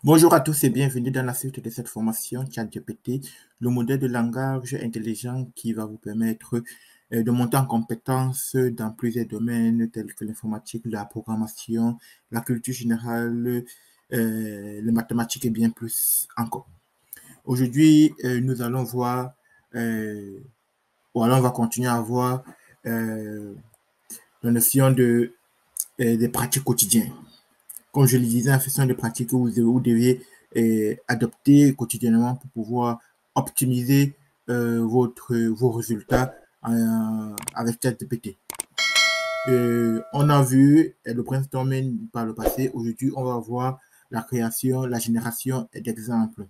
Bonjour à tous et bienvenue dans la suite de cette formation ChatGPT, le modèle de langage intelligent qui va vous permettre de monter en compétences dans plusieurs domaines tels que l'informatique, la programmation, la culture générale, les mathématiques et bien plus encore. Aujourd'hui, nous allons voir, on va continuer à voir la notion des pratiques quotidiennes. Comme je le disais, en faisant des pratiques que vous devez adopter quotidiennement pour pouvoir optimiser vos résultats avec ChatGPT. On a vu le brainstorming par le passé. Aujourd'hui, on va voir la création, la génération d'exemples.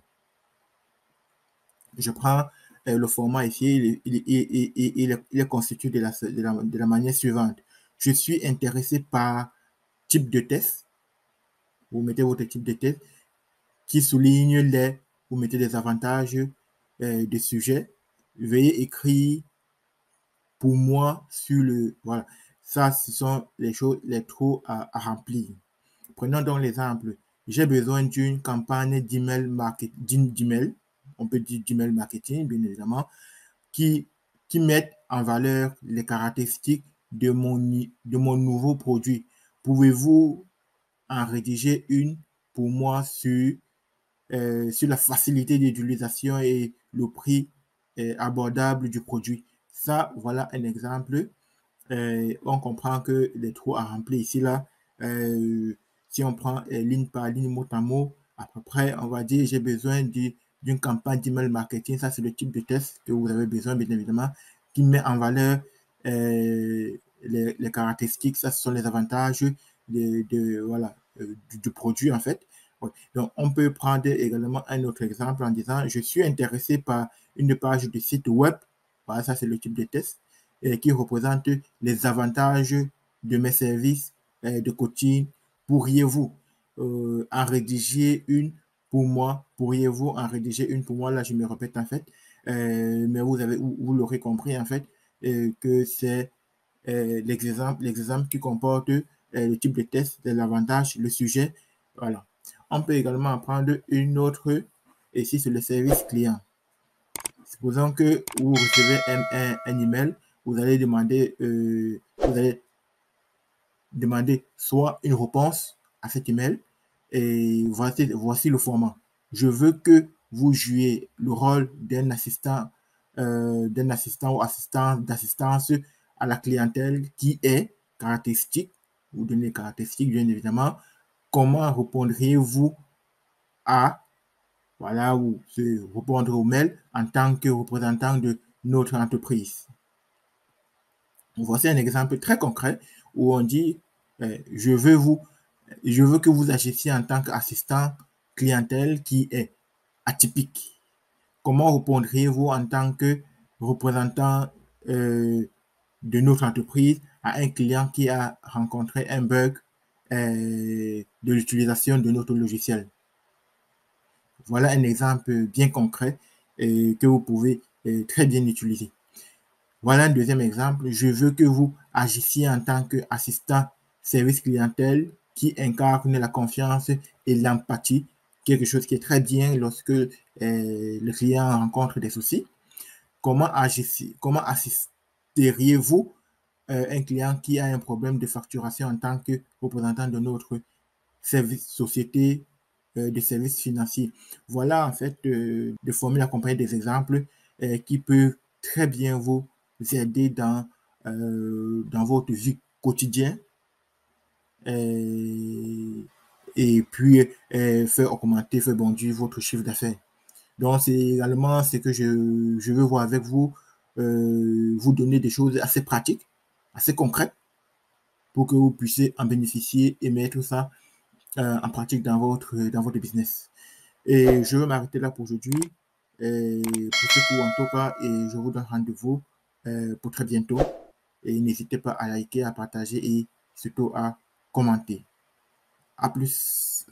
Je prends le format ici, il est constitué de la manière suivante. Je suis intéressé par type de test. Vous mettez votre type de test qui souligne vous mettez des avantages des sujets. Veuillez écrire pour moi sur le, voilà. Ça, ce sont les choses, les trous à remplir. Prenons donc l'exemple. J'ai besoin d'une campagne d'email marketing, on peut dire d'email marketing, bien évidemment, qui, qui mette en valeur les caractéristiques de mon nouveau produit. Pouvez-vous en rédiger une pour moi sur la facilité d'utilisation et le prix abordable du produit. Ça, voilà un exemple. On comprend que les trous à remplir ici, là, si on prend ligne par ligne, mot à mot, à peu près, on va dire, j'ai besoin d'une campagne d'email marketing. Ça, c'est le type de test que vous avez besoin, bien évidemment, qui met en valeur les caractéristiques. Ça, ce sont les avantages voilà, du produit, en fait. Ouais. Donc, on peut prendre également un autre exemple en disant, je suis intéressé par une page de site web. Voilà, ça, c'est le type de test qui représente les avantages de mes services de coaching. Pourriez-vous en rédiger une pour moi? Pourriez-vous en rédiger une pour moi? Là, je me répète en fait, mais vous l'aurez compris en fait, que c'est l'exemple qui comporte le type de test, l'avantage, le sujet. Voilà. On peut également prendre une autre, ici c'est le service client. Supposons que vous recevez un email, vous allez demander soit une réponse à cet email, et voici le format. Je veux que vous jouiez le rôle d'un assistant ou assistant d'assistance à la clientèle qui est caractéristique, vous donnez caractéristiques bien évidemment. Comment répondriez-vous à voilà, ou répondre au mail en tant que représentant de notre entreprise. Voici un exemple très concret où on dit je veux que vous agissiez en tant qu'assistant clientèle qui est atypique. Comment répondriez-vous en tant que représentant de notre entreprise à un client qui a rencontré un bug de l'utilisation de notre logiciel? Voilà un exemple bien concret que vous pouvez très bien utiliser. Voilà un deuxième exemple. Je veux que vous agissiez en tant qu'assistant service clientèle qui incarne la confiance et l'empathie, quelque chose qui est très bien lorsque le client rencontre des soucis. Comment assisteriez-vous un client qui a un problème de facturation en tant que représentant de notre service société de services financiers? Voilà en fait des formules accompagnées des exemples qui peuvent très bien vous aider dans votre vie quotidienne et puis faire augmenter, faire bondir votre chiffre d'affaires. Donc, c'est également ce que je veux voir avec vous, vous donner des choses assez pratiques, assez concrètes pour que vous puissiez en bénéficier et mettre ça en pratique dans votre business. Et je vais m'arrêter là pour aujourd'hui. Pour ce coup, en tout cas, et je vous donne rendez-vous pour très bientôt. Et n'hésitez pas à liker, à partager et surtout à commenter. À plus.